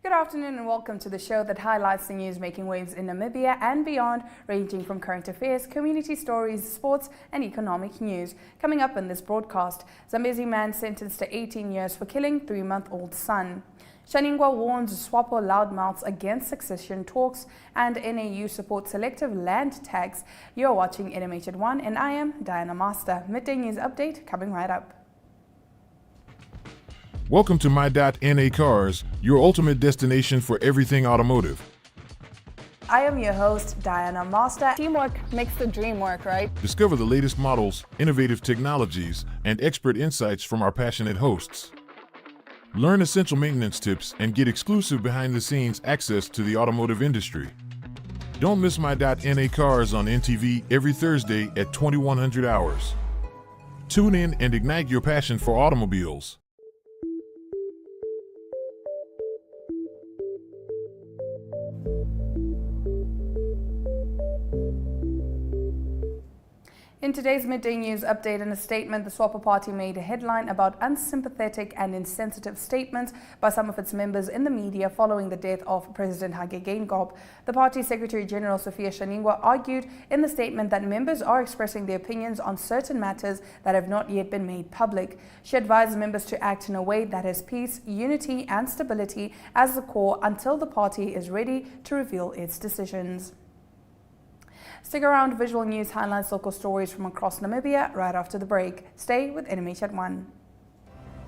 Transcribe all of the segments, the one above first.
Good afternoon and welcome to the show that highlights the news making waves in Namibia and beyond, ranging from current affairs, community stories, sports and economic news. Coming up in this broadcast, Zambezi man sentenced to 18 years for killing 3-month-old son. Shaningwa warns Swapo loudmouths against succession talks, and NAU supports selective land tax. You're watching NMH at 1 and I am Diana Master. Midday news update coming right up. Welcome to My.NA Cars, your ultimate destination for everything automotive. I am your host, Diana Master. Teamwork makes the dream work, right? Discover the latest models, innovative technologies, and expert insights from our passionate hosts. Learn essential maintenance tips and get exclusive behind-the-scenes access to the automotive industry. Don't miss My.NA Cars on NTV every Thursday at 2100 hours. Tune in and ignite your passion for automobiles. In today's midday news update, in a statement, the Swapo party made a headline about unsympathetic and insensitive statements by some of its members in the media following the death of President Hage Geingob. The party Secretary General Sophia Shaningwa argued in the statement that members are expressing their opinions on certain matters that have not yet been made public. She advised members to act in a way that has peace, unity and stability as the core until the party is ready to reveal its decisions. Stick around, visual news highlights local stories from across Namibia right after the break. Stay with NMH at 1.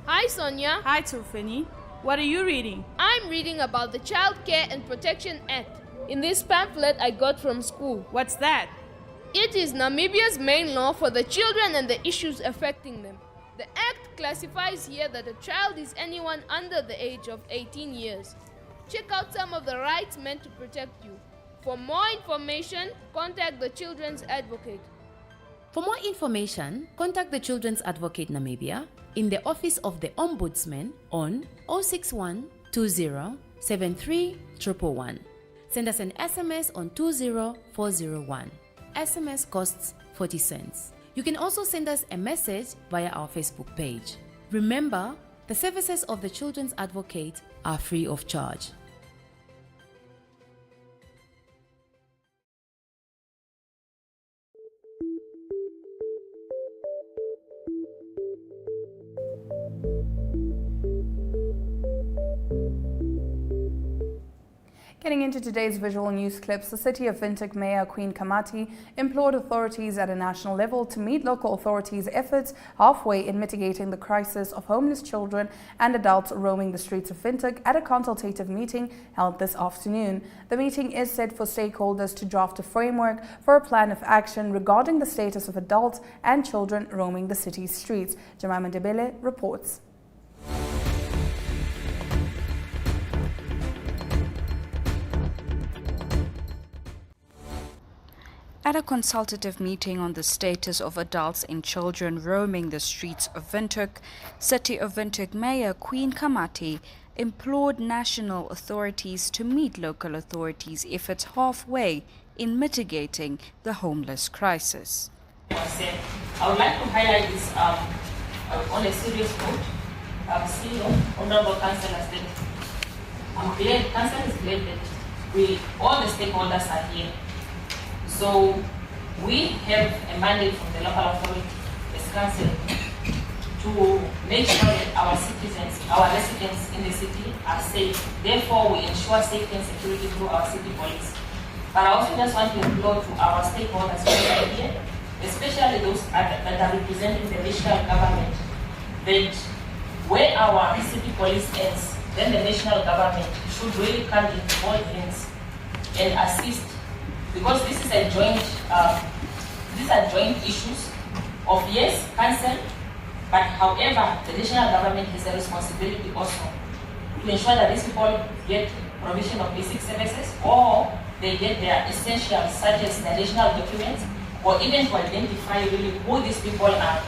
Hi Sonia. Hi Tufeni. What are you reading? I'm reading about the Child Care and Protection Act. In this pamphlet I got from school. What's that? It is Namibia's main law for the children and the issues affecting them. The act classifies here that a child is anyone under the age of 18 years. Check out some of the rights meant to protect you. For more information, contact the Children's Advocate. For more information, contact the Children's Advocate Namibia in the Office of the Ombudsman on 061 20 73 111. Send us an SMS on 20401. SMS costs 40 cents. You can also send us a message via our Facebook page. Remember, the services of the Children's Advocate are free of charge. Getting into today's visual news clips, the City of Windhoek Mayor Queen Kamati implored authorities at a national level to meet local authorities' efforts halfway in mitigating the crisis of homeless children and adults roaming the streets of Windhoek at a consultative meeting held this afternoon. The meeting is set for stakeholders to draft a framework for a plan of action regarding the status of adults and children roaming the city's streets. Jemima Ndebele reports. At a consultative meeting on the status of adults and children roaming the streets of Windhoek, City of Windhoek Mayor Queen Kamati implored national authorities to meet local authorities' efforts halfway in mitigating the homeless crisis. I would like to highlight this on a serious note. Honorable Councillors, I'm glad, Council is glad that all the stakeholders are here. So we have a mandate from the local authority, as council, to make sure that our citizens, our residents in the city are safe. Therefore, we ensure safety and security through our city police. But I also just want to implore to our stakeholders who are here, especially those that are representing the national government, that where our city police ends, then the national government should really come in both hands and assist. Because this is a joint, these are joint issues of yes, council, but however, the national government has a responsibility also to ensure that these people get provision of basic services or they get their essentials such as the national documents or even to identify really who these people are.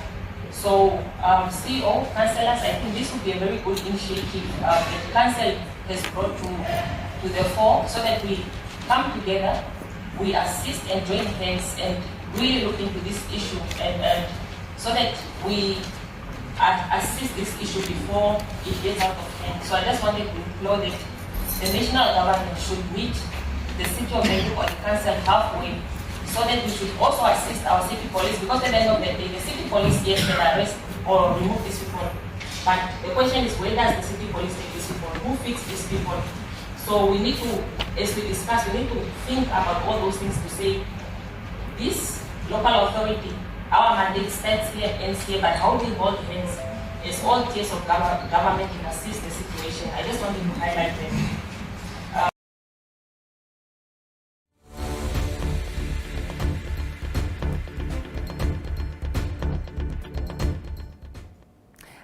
So CEO, councillors, I think this would be a very good initiative that the council has brought to the fore so that we come together, we assist and join hands and really look into this issue and so that we assist this issue before it gets out of hand. So I just wanted to implore that the national government should meet the city of Namibia or the council halfway, so that we should also assist our city police, because at the end of the day, the city police, yes, can arrest or remove these people. But the question is, where does the city police take these people? Who fix these people? So we need to, as we discuss, we need to think about all those things to say, this local authority, our mandate stands here, ends here, but how we hold hands is all tiers of government can assist the situation. I just wanted to highlight that.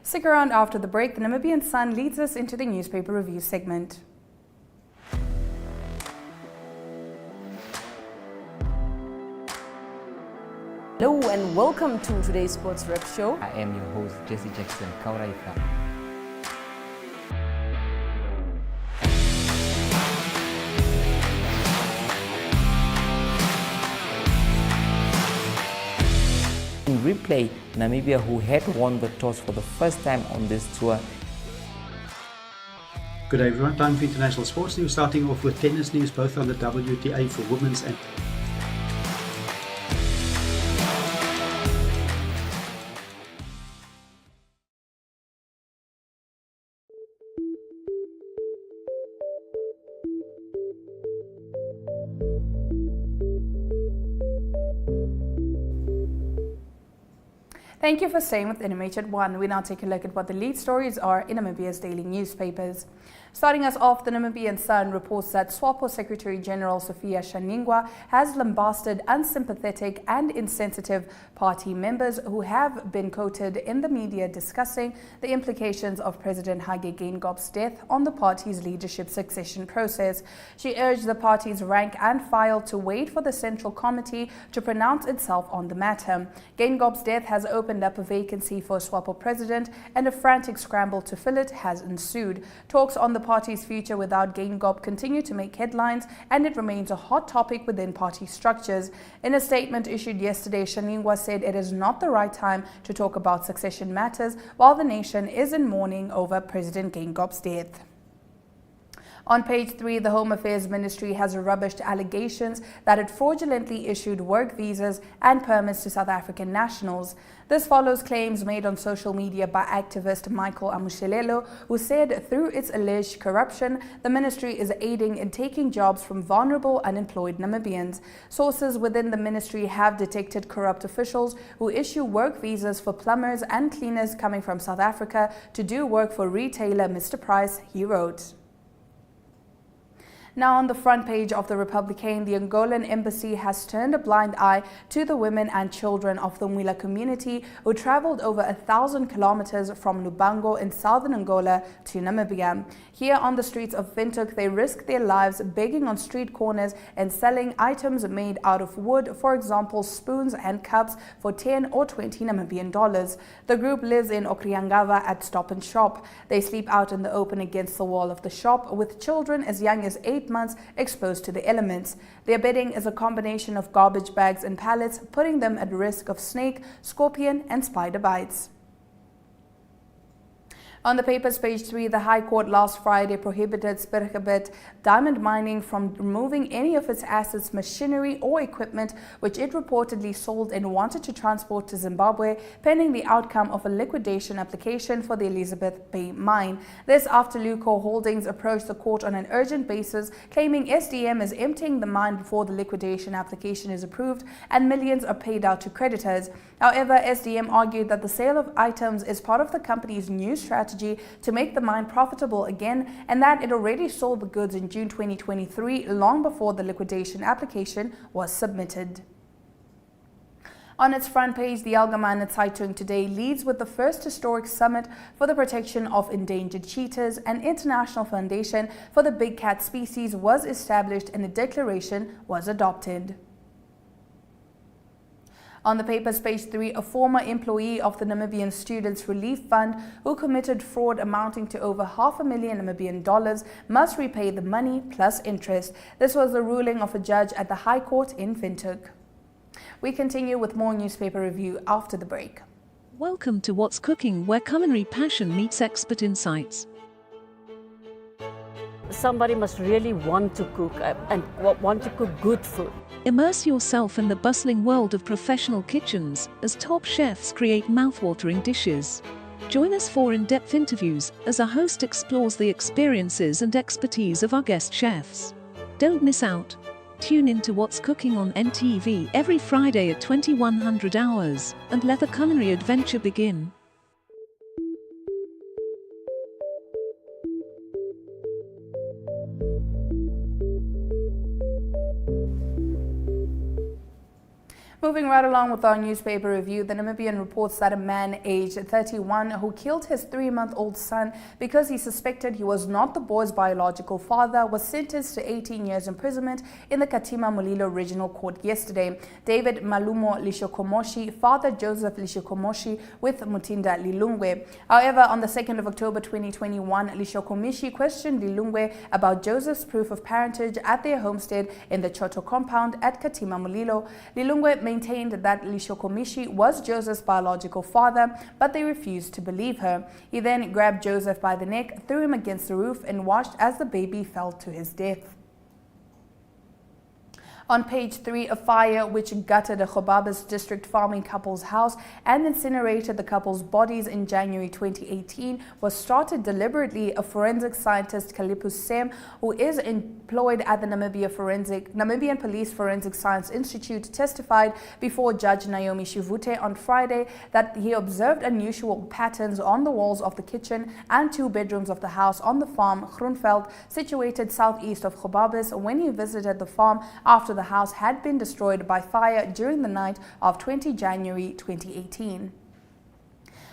Stick around after the break. The Namibian Sun leads us into the newspaper review segment. Hello and welcome to today's Sports Rep Show. I am your host, Jesse Jackson Kauraifa. In replay, Namibia, who had won the toss for the first time on this tour. Good day everyone, time for international sports news, starting off with tennis news, both on the WTA for women's and Thank you for staying with NMH at 1. We now take a look at what the lead stories are in Namibia's daily newspapers. Starting us off, the Namibian Sun reports that Swapo Secretary General Sophia Shaningwa has lambasted unsympathetic and insensitive party members who have been quoted in the media discussing the implications of President Hage Geingob's death on the party's leadership succession process. She urged the party's rank and file to wait for the Central Committee to pronounce itself on the matter. Geingob's death has opened up a vacancy for Swapo president, and a frantic scramble to fill it has ensued. Talks on the party's future without Geingob continue to make headlines, and it remains a hot topic within party structures. In a statement issued yesterday, Shaningwa said it is not the right time to talk about succession matters while the nation is in mourning over President Geingob's death. On page 3, the Home Affairs Ministry has rubbished allegations that it fraudulently issued work visas and permits to South African nationals. This follows claims made on social media by activist Michael Amushelelo, who said through its alleged corruption, the ministry is aiding in taking jobs from vulnerable unemployed Namibians. Sources within the ministry have detected corrupt officials who issue work visas for plumbers and cleaners coming from South Africa to do work for retailer Mr. Price, he wrote. Now on the front page of the Republican, the Angolan embassy has turned a blind eye to the women and children of the Mwila community who traveled over 1,000 kilometers from Lubango in southern Angola to Namibia. Here on the streets of Windhoek, they risk their lives begging on street corners and selling items made out of wood, for example, spoons and cups for 10 or 20 Namibian dollars. The group lives in Okriangava at Stop and Shop. They sleep out in the open against the wall of the shop, with children as young as 8 months exposed to the elements. Their bedding is a combination of garbage bags and pallets, putting them at risk of snake, scorpion and spider bites. On the paper's page 3, the High Court last Friday prohibited Spirgebit Diamond Mining from removing any of its assets, machinery or equipment which it reportedly sold and wanted to transport to Zimbabwe, pending the outcome of a liquidation application for the Elizabeth Bay mine. This after Luco Holdings approached the court on an urgent basis, claiming SDM is emptying the mine before the liquidation application is approved and millions are paid out to creditors. However, SDM argued that the sale of items is part of the company's new strategy to make the mine profitable again, and that it already sold the goods in June 2023, long before the liquidation application was submitted. On its front page, the Allgemeine Zeitung today leads with the first historic summit for the protection of endangered cheetahs. An international foundation for the big cat species was established and a declaration was adopted. On the paper's page 3, a former employee of the Namibian Students' Relief Fund who committed fraud amounting to over $500,000 Namibian must repay the money plus interest. This was the ruling of a judge at the High Court in Windhoek. We continue with more newspaper review after the break. Welcome to What's Cooking, where culinary passion meets expert insights. somebody must really want to cook and want to cook good food. Immerse yourself in the bustling world of professional kitchens as top chefs create mouthwatering dishes. Join us for in-depth interviews as our host explores the experiences and expertise of our guest chefs. Don't miss out. Tune in to What's Cooking on NTV every Friday at 2100 hours and let the culinary adventure begin. Moving right along with our newspaper review, the Namibian reports that a man aged 31 who killed his 3-month-old son because he suspected he was not the boy's biological father was sentenced to 18 years imprisonment in the Katima Mulilo Regional Court yesterday. David Malumo Lishokomoshi, father Joseph Lishokomoshi with Mutinda Lilungwe. However, on the 2nd of October 2021, Lishokomoshi questioned Lilungwe about Joseph's proof of parentage at their homestead in the Choto compound at Katima Mulilo. Lilungwe maintained that Lishokomishi was Joseph's biological father, but they refused to believe her. He then grabbed Joseph by the neck, threw him against the roof, and watched as the baby fell to his death. On page 3, a fire which gutted a Gobabis district farming couple's house and incinerated the couple's bodies in January 2018 was started deliberately. A forensic scientist, Kalipus Sem, who is employed at the Namibian Police Forensic Science Institute, testified before Judge Naomi Shivute on Friday that he observed unusual patterns on the walls of the kitchen and 2 bedrooms of the house on the farm Groenveld, situated southeast of Gobabis, when he visited the farm after the house had been destroyed by fire during the night of 20 January 2018.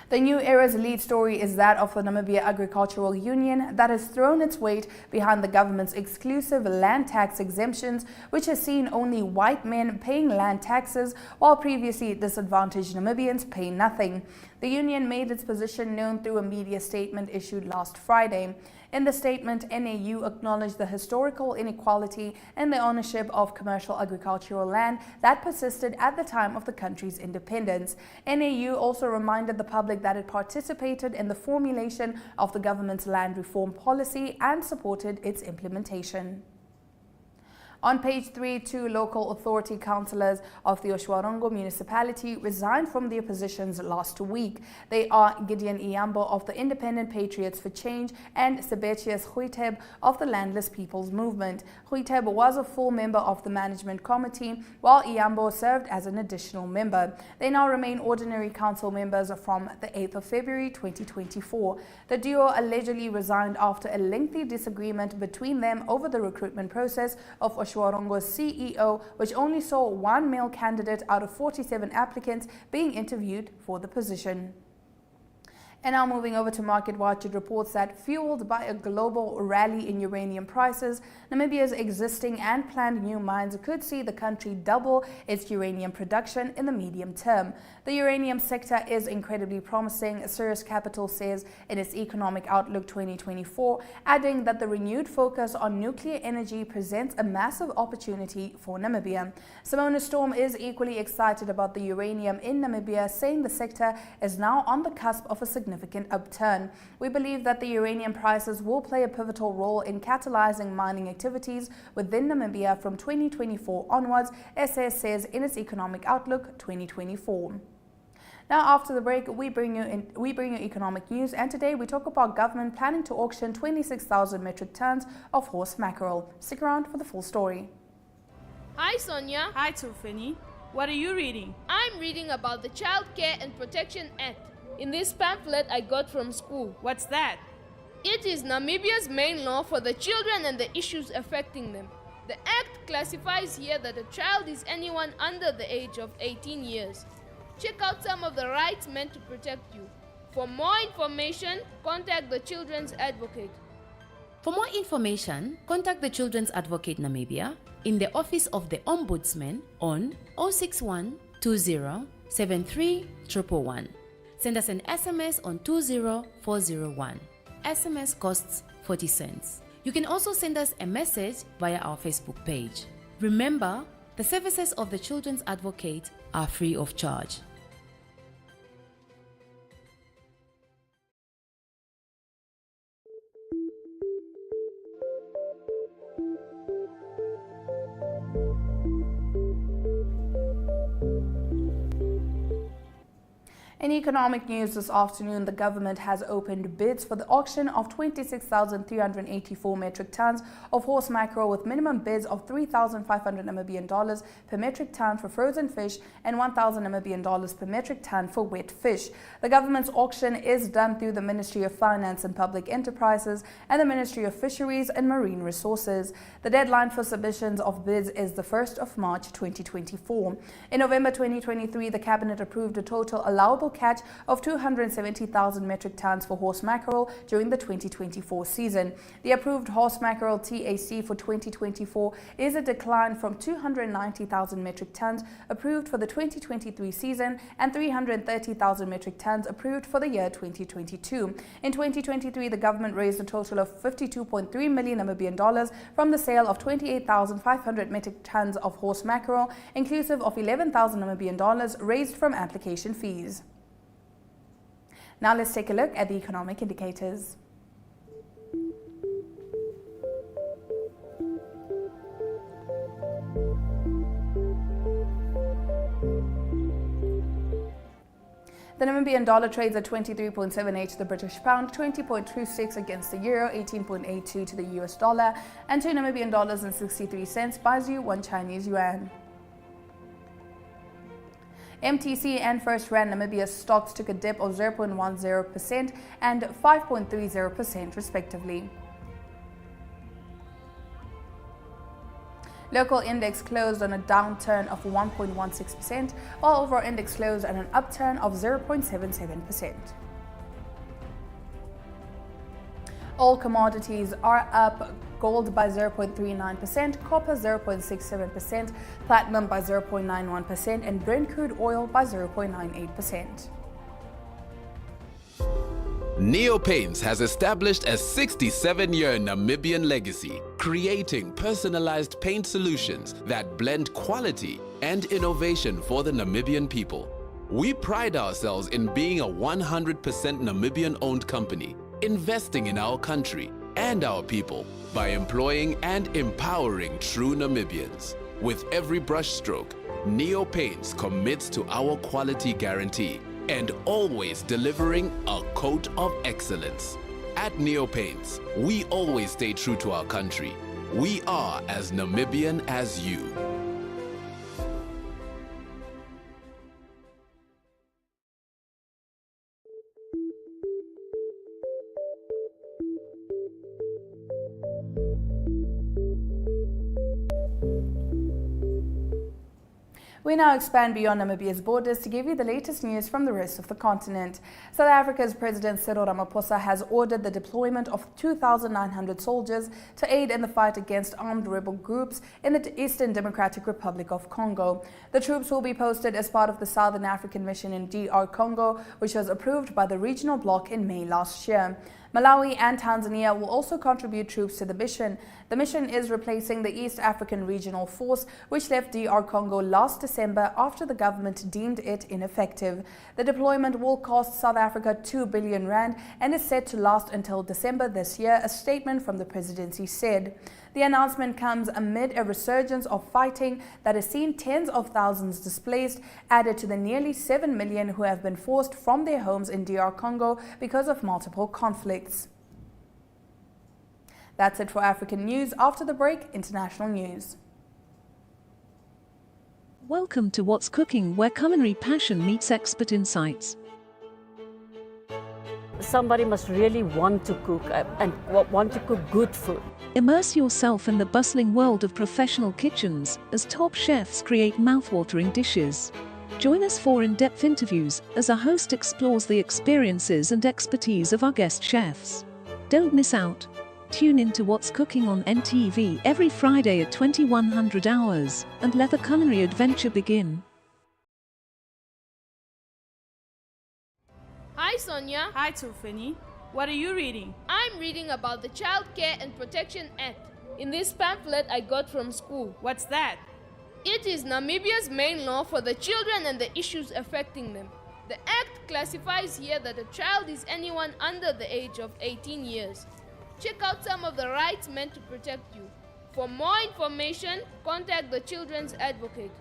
The New Era's lead story is that of the Namibia Agricultural Union that has thrown its weight behind the government's exclusive land tax exemptions, which has seen only white men paying land taxes, while previously disadvantaged Namibians pay nothing. The union made its position known through a media statement issued last Friday. In the statement, NAU acknowledged the historical inequality in the ownership of commercial agricultural land that persisted at the time of the country's independence. NAU also reminded the public that it participated in the formulation of the government's land reform policy and supported its implementation. On page 3, 2 local authority councillors of the Oshwarongo municipality resigned from their positions last week. They are Gideon Iyambo of the Independent Patriots for Change and Sebetius Huiteb of the Landless People's Movement. Huiteb was a full member of the management committee, while Iyambo served as an additional member. They now remain ordinary council members from the 8th of February 2024. The duo allegedly resigned after a lengthy disagreement between them over the recruitment process of Oshwarongo's CEO, which only saw 1 male candidate out of 47 applicants being interviewed for the position. And now moving over to Market Watch, it reports that fueled by a global rally in uranium prices, Namibia's existing and planned new mines could see the country double its uranium production in the medium term. The uranium sector is incredibly promising, Sirius Capital says in its Economic Outlook 2024, adding that the renewed focus on nuclear energy presents a massive opportunity for Namibia. Simona Storm is equally excited about the uranium in Namibia, saying the sector is now on the cusp of a significant upturn. We believe that the uranium prices will play a pivotal role in catalyzing mining activities within Namibia from 2024 onwards, SS says in its Economic Outlook 2024. Now, after the break, we bring you economic news, and today we talk about government planning to auction 26,000 metric tons of horse mackerel. Stick around for the full story. Hi, Sonia. Hi, Tufeni. What are you reading? I'm reading about the Child Care and Protection Act. In this pamphlet I got from school. What's that? It is Namibia's main law for the children and the issues affecting them. The act classifies here that a child is anyone under the age of 18 years. Check out some of the rights meant to protect you. For more information, contact the Children's Advocate. For more information, contact the Children's Advocate Namibia in the Office of the Ombudsman on 061 20 73 111. Send us an SMS on 20401. SMS costs 40 cents. You can also send us a message via our Facebook page. Remember, the services of the Children's Advocate are free of charge. In economic news this afternoon, the government has opened bids for the auction of 26,384 metric tons of horse mackerel with minimum bids of 3,500 Namibian dollars per metric ton for frozen fish and 1,000 Namibian dollars per metric ton for wet fish. The government's auction is done through the Ministry of Finance and Public Enterprises and the Ministry of Fisheries and Marine Resources. The deadline for submissions of bids is the 1st of March 2024. In November 2023, the Cabinet approved a total allowable catch of 270,000 metric tons for horse mackerel during the 2024 season. The approved horse mackerel TAC for 2024 is a decline from 290,000 metric tons approved for the 2023 season and 330,000 metric tons approved for the year 2022. In 2023, the government raised a total of 52.3 million Namibian dollars from the sale of 28,500 metric tons of horse mackerel, inclusive of 11,000 Namibian dollars raised from application fees. Now let's take a look at the economic indicators. The Namibian dollar trades at 23.78 to the British pound, 20.26 against the euro, 18.82 to the US dollar, and 2 Namibian dollars and 63 cents buys you 1 Chinese yuan. MTC and First Rand Namibia stocks took a dip of 0.10% and 5.30% respectively. Local index closed on a downturn of 1.16%, while overall index closed on an upturn of 0.77%. All commodities are up. Gold by 0.39%, copper 0.67%, platinum by 0.91%, and Brent crude oil by 0.98%. Neopaints has established a 67-year Namibian legacy, creating personalized paint solutions that blend quality and innovation for the Namibian people. We pride ourselves in being a 100% Namibian-owned company, investing in our country and our people by employing and empowering true Namibians. With every brushstroke, Neopaints commits to our quality guarantee and always delivering a coat of excellence. At Neopaints, we always stay true to our country. We are as Namibian as you. We now expand beyond Namibia's borders to give you the latest news from the rest of the continent. South Africa's President Cyril Ramaphosa has ordered the deployment of 2,900 soldiers to aid in the fight against armed rebel groups in the Eastern Democratic Republic of Congo. The troops will be posted as part of the Southern African Mission in DR Congo, which was approved by the regional bloc in May last year. Malawi and Tanzania will also contribute troops to the mission. The mission is replacing the East African Regional Force, which left DR Congo last December after the government deemed it ineffective. The deployment will cost South Africa 2 billion rand and is set to last until December this year, a statement from the presidency said. The announcement comes amid a resurgence of fighting that has seen tens of thousands displaced, added to the nearly 7 million who have been forced from their homes in DR Congo because of multiple conflicts. That's it for African news. After the break, international news. Welcome to What's Cooking, where culinary passion meets expert insights. Somebody must really want to cook and want to cook good food. Immerse yourself in the bustling world of professional kitchens as top chefs create mouthwatering dishes. Join us for in-depth interviews as our host explores the experiences and expertise of our guest chefs. Don't miss out. Tune in to What's Cooking on NTV every Friday at 2100 hours and let the culinary adventure begin. Hi Sonia. Hi Tufani. What are you reading? I'm reading about the Child Care and Protection Act in this pamphlet I got from school. What's that? It is Namibia's main law for the children and the issues affecting them. The act classifies here that a child is anyone under the age of 18 years. Check out some of the rights meant to protect you. For more information, contact the Children's Advocate.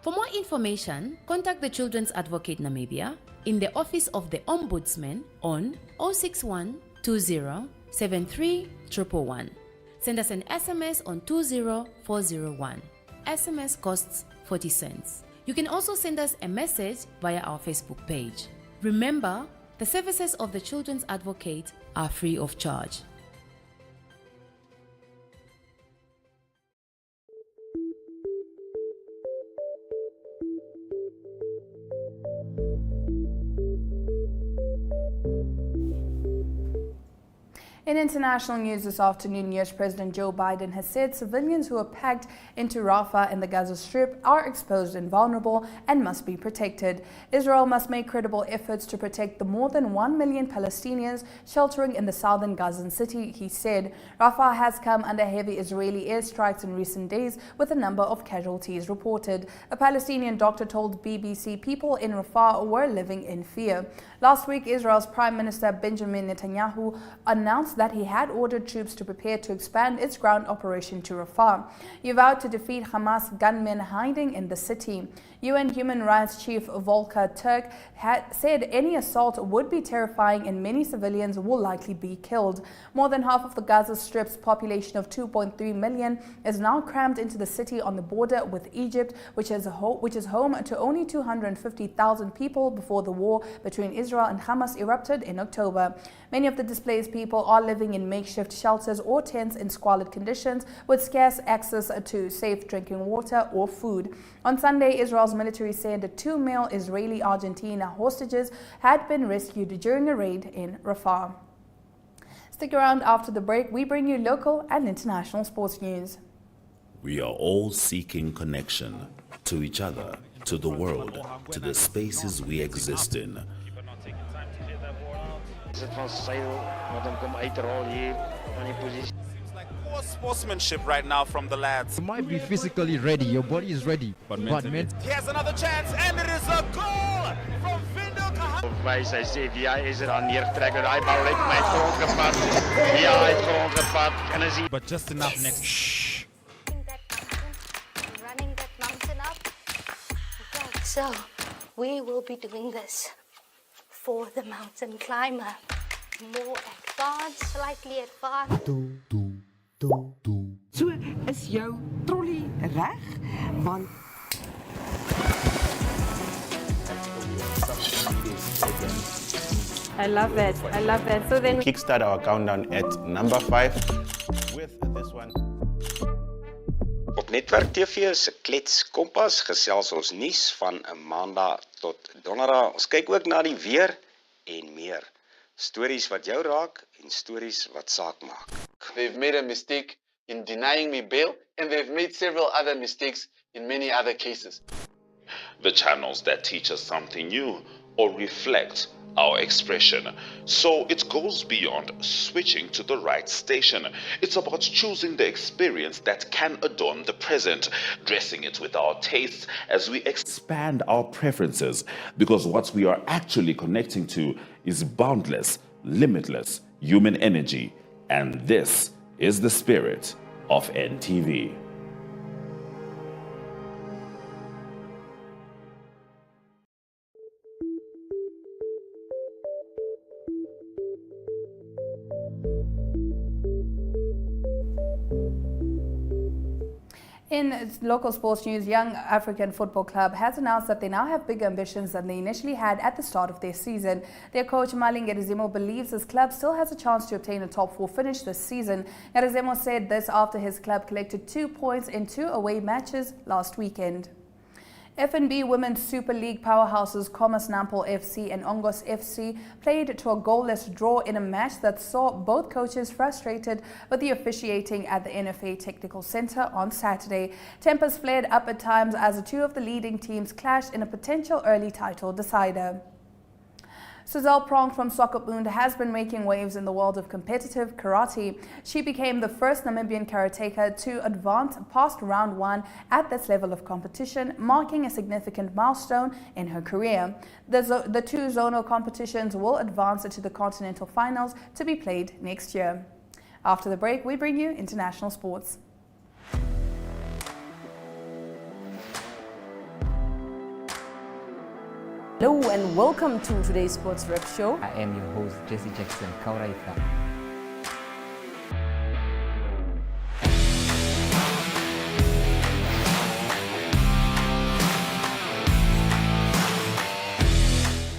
For more information, contact the Children's Advocate Namibia in the Office of the Ombudsman on 061 20 73 111. Send us an SMS on 20401. SMS costs 40 cents. You can also send us a message via our Facebook page. Remember, the services of the Children's Advocate are free of charge. In international news this afternoon, US President Joe Biden has said civilians who are packed into Rafah in the Gaza Strip are exposed and vulnerable and must be protected. Israel must make credible efforts to protect the more than 1 million Palestinians sheltering in the southern Gazan city, he said. Rafah has come under heavy Israeli airstrikes in recent days, with a number of casualties reported. A Palestinian doctor told BBC people in Rafah were living in fear. Last week, Israel's Prime Minister Benjamin Netanyahu announced that he had ordered troops to prepare to expand its ground operation to Rafah. He vowed to defeat Hamas gunmen hiding in the city. UN Human Rights Chief Volker Turk had said any assault would be terrifying and many civilians will likely be killed. More than half of the Gaza Strip's population of 2.3 million is now crammed into the city on the border with Egypt, which is home to only 250,000 people before the war between Israel and Hamas erupted in October. Many of the displaced people are living in makeshift shelters or tents in squalid conditions with scarce access to safe drinking water or food. On Sunday, Israel's military said 2 male Israeli-Argentina hostages had been rescued during a raid in Rafah. Stick around after the break. We bring you local and international sports news. We are all seeking connection to each other, to the world, to the spaces we exist in. Poor sportsmanship right now from the lads. You might be physically ready, your body is ready, but mentally. Here's another chance, and it is a goal from Vindo Kahan. Sy sê wie hy is aan neertrekker, daai bal het my grond gevat. Ja, hy het grond gevat en is but just enough next. Shh. Running that mountain up. Okay, so we will be doing this for the mountain climber. More advanced, slightly advanced. So is jou trolley reg? Want I love that. I love that. So then kickstart our countdown at number 5 with this one. Op Netwerk TV se Klets Kompas gesels ons nuus van 'n Maandag tot Donderdag. Ons kyk ook na die weer en meer. Stories wat jou raak en stories wat saak maak. They've made a mistake in denying me bail, and they've made several other mistakes in many other cases. The channels that teach us something new or reflect our expression. So it goes beyond switching to the right station. It's about choosing the experience that can adorn the present, dressing it with our tastes as we expand our preferences, because what we are actually connecting to is boundless, limitless human energy. And this is the spirit of NTV. In local sports news, Young African Football Club has announced that they now have bigger ambitions than they initially had at the start of their season. Their coach Maling Gerizimo believes his club still has a chance to obtain a top 4 finish this season. Gerizimo said this after his club collected 2 points in 2 away matches last weekend. FNB Women's Super League powerhouses Commerce Nampol FC and Ongos FC played to a goalless draw in a match that saw both coaches frustrated with the officiating at the NFA Technical Centre on Saturday. Tempers flared up at times as the two of the leading teams clashed in a potential early title decider. Suzelle Prong from Swakopmund has been making waves in the world of competitive karate. She became the first Namibian karateka to advance past round 1 at this level of competition, marking a significant milestone in her career. The 2 zonal competitions will advance to the continental finals to be played next year. After the break, we bring you international sports. Hello and welcome to today's Sports Rep Show. I am your host, Jesse Jackson Kauraitha.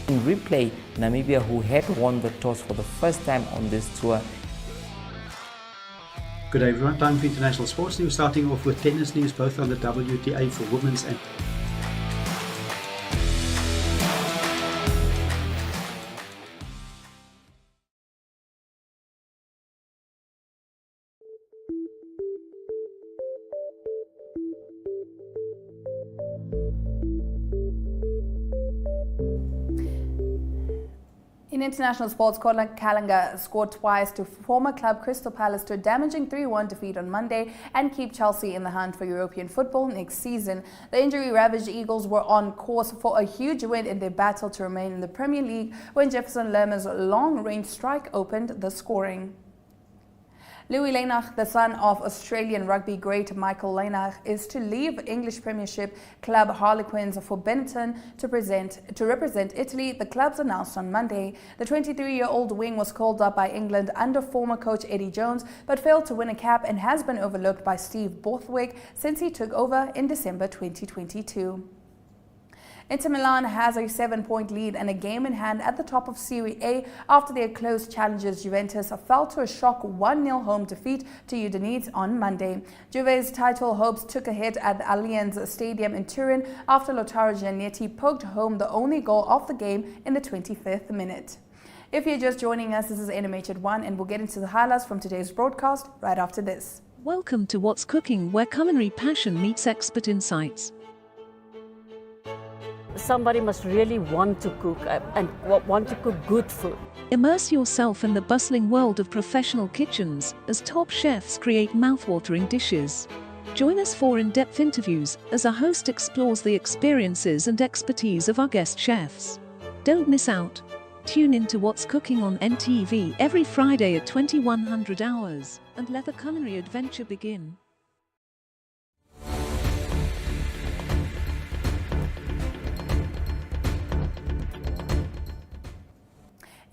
In replay, Namibia, who had won the toss for the first time on this tour. Good day everyone, time for international sports news, starting off with tennis news, both on the WTA for women's and In international sports, Kalanga scored twice to former club Crystal Palace to a damaging 3-1 defeat on Monday and keep Chelsea in the hunt for European football next season. The injury-ravaged Eagles were on course for a huge win in their battle to remain in the Premier League when Jefferson Lerma's long-range strike opened the scoring. Louis Leinach, the son of Australian rugby great Michael Leinach, is to leave English Premiership club Harlequins for Benetton to represent Italy, the clubs announced on Monday. The 23-year-old wing was called up by England under former coach Eddie Jones, but failed to win a cap and has been overlooked by Steve Borthwick since he took over in December 2022. Inter Milan has a 7-point lead and a game in hand at the top of Serie A after their close challengers Juventus fell to a shock 1-0 home defeat to Udinese on Monday. Juve's title hopes took a hit at the Allianz Stadium in Turin after Lautaro Giannetti poked home the only goal of the game in the 25th minute. If you're just joining us, this is NMH at 1 and we'll get into the highlights from today's broadcast right after this. Welcome to What's Cooking, where culinary passion meets expert insights. Somebody must really want to cook and want to cook good food. Immerse yourself in the bustling world of professional kitchens as top chefs create mouth-watering dishes. Join us for in-depth interviews as our host explores the experiences and expertise of our guest chefs. Don't miss out. Tune in to What's Cooking on NTV every Friday at 2100 hours and let the culinary adventure begin.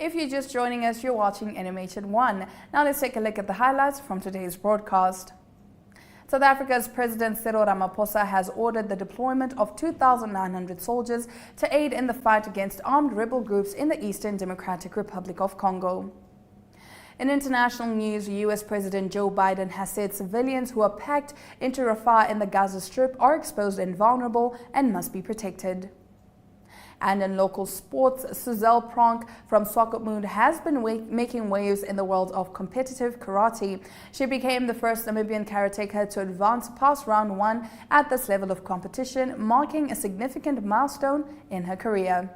If you're just joining us, you're watching NMH at 1. Now let's take a look at the highlights from today's broadcast. South Africa's President Cyril Ramaphosa has ordered the deployment of 2,900 soldiers to aid in the fight against armed rebel groups in the Eastern Democratic Republic of Congo. In international news, US President Joe Biden has said civilians who are packed into Rafah in the Gaza Strip are exposed and vulnerable and must be protected. And in local sports, Suzelle Pronk from Swapo has been making waves in the world of competitive karate. She became the first Namibian karateka to advance past round 1 at this level of competition, marking a significant milestone in her career.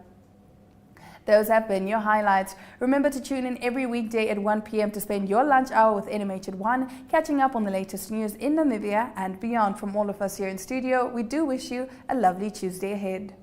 Those have been your highlights. Remember to tune in every weekday at 1 p.m. to spend your lunch hour with NMH at 1, catching up on the latest news in Namibia and beyond. From all of us here in studio, we do wish you a lovely Tuesday ahead.